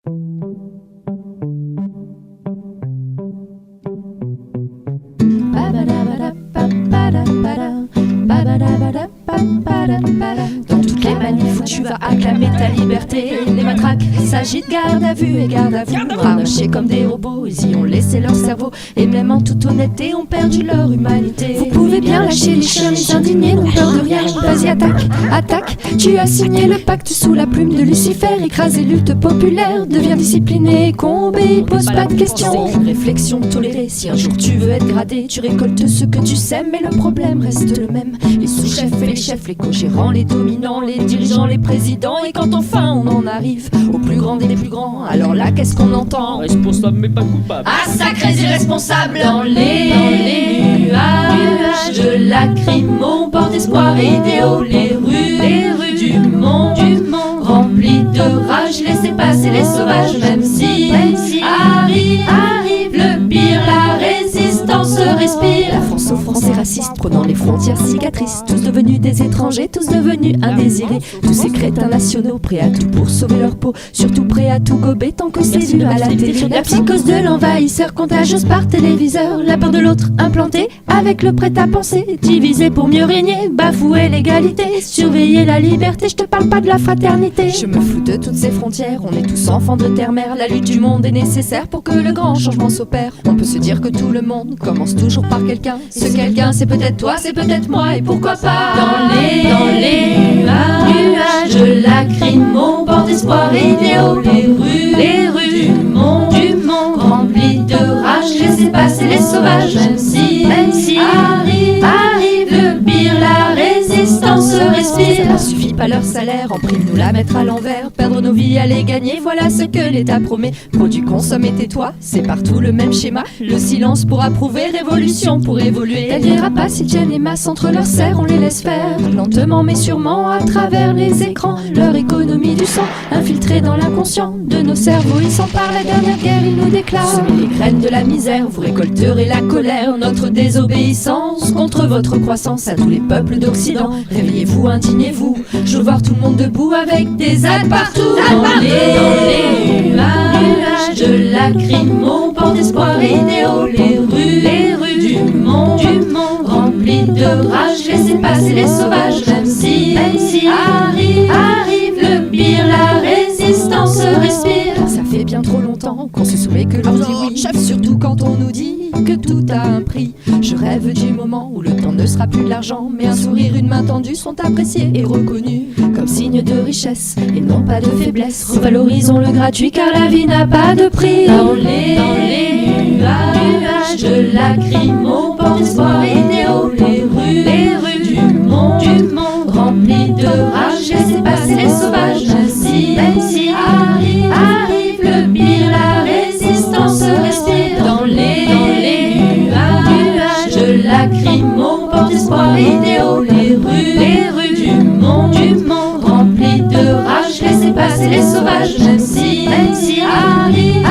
Dans toutes les manifs où tu vas acclamer ta liberté, les matraques s'agitent, garde à vue et garde à vous. Harnachés comme des robots, ils y ont laissé leur cerveau, et même en toute honnêteté ont perdu leur humanité. Vous pouvez bien lâcher les chiens, les indignés n'ont peur de rien. Vas-y, attaque, attaque, tu as signé le pacte sous la plume de Lucifer. Écraser lutte populaire, deviens discipliné, combat, pose pas de questions. Une réflexion tolérée, si un jour tu veux être gradé, tu récoltes ce que tu sèmes, mais le problème reste le même. Les sous-chefs et les chefs, les co-gérants, les dominants, les dirigeants, les présidents. Et quand enfin on en arrive au plus grand des plus grands, alors là qu'est-ce qu'on entend? Responsable mais pas coupable. Ah, sacrés irresponsables! Dans les nuages de lacrymo, porte espoir et idéaux, les rues du monde remplies de rage, laissez passer les sauvages, même si arrive le pire, la résistance respire. La France aux Français racistes, prenant les frontières cicatrices, tous devenus des étrangers, tous devenus indésirés, tous ces crétins nationaux prêts à tout pour sauver leur peau, surtout prêts à tout gober tant que c'est vu à la télé. La psychose de l'envahisseur, contagieuse par téléviseur, la peur de l'autre implantée avec le prêt-à-penser, diviser pour mieux régner, bafouer l'égalité, surveiller la liberté. Je te parle pas de la fraternité. Je me fous de toutes ces frontières, on est tous enfants de terre-mère. La lutte du monde est nécessaire pour que le grand changement s'opère. On peut se dire que tout le monde commence toujours par quelqu'un. Ce quelqu'un, c'est peut-être toi, c'est peut-être moi, et pourquoi pas dans les nuages de lacrymo, porte espoir et idéaux, les rues du monde remplies de rage, laissez passer les sauvages, même si arrive le pire, la résistance respire. Ça suffit pas leur salaire, en prime nous la mettre à l'envers, perdre nos vies à les gagner, voilà ce que l'État promet. Produit, consomme et tais-toi, c'est partout le même schéma. Le silence pour approuver, révolution pour évoluer. Elle viendra pas s'ils tiennent les masses entre leurs serres, on les laisse faire lentement mais sûrement à travers les écrans. Leur économie du sang infiltrée dans l'inconscient de nos cerveaux, ils s'emparent, la dernière guerre ils nous déclarent. Semez les graines de la misère, vous récolterez la colère, notre désobéissance contre votre croissance. À tous les peuples d'Occident, réveillez-vous, indignez-vous, je veux voir tout le monde debout avec des ailes partout. Dans les nuages de lacrymo, porte espoir et idéaux, les rues du monde remplies de rage, laissez passer les sauvages, même si arrive le pire, la résistance respire. Ça fait bien trop longtemps qu'on se soumet que l'on dit oui, chef, surtout quand on nous dit que tout a un prix. Je rêve du moment où le temps ne sera plus de l'argent, mais un sourire, une main tendue sont appréciés et reconnus comme signe de richesse et non pas de faiblesse. Revalorisons le gratuit car la vie n'a pas de prix. Dans les nuages de lacrymo, porte espoir et idéaux, les rues du monde remplies de rage, laissez passer les sauvages, même si arrive le pire, la résistance respire. Dans les nuages de lacrymo, porte espoir et idéaux, les rues du monde remplies de rage, laissez passer les sauvages, même si arrive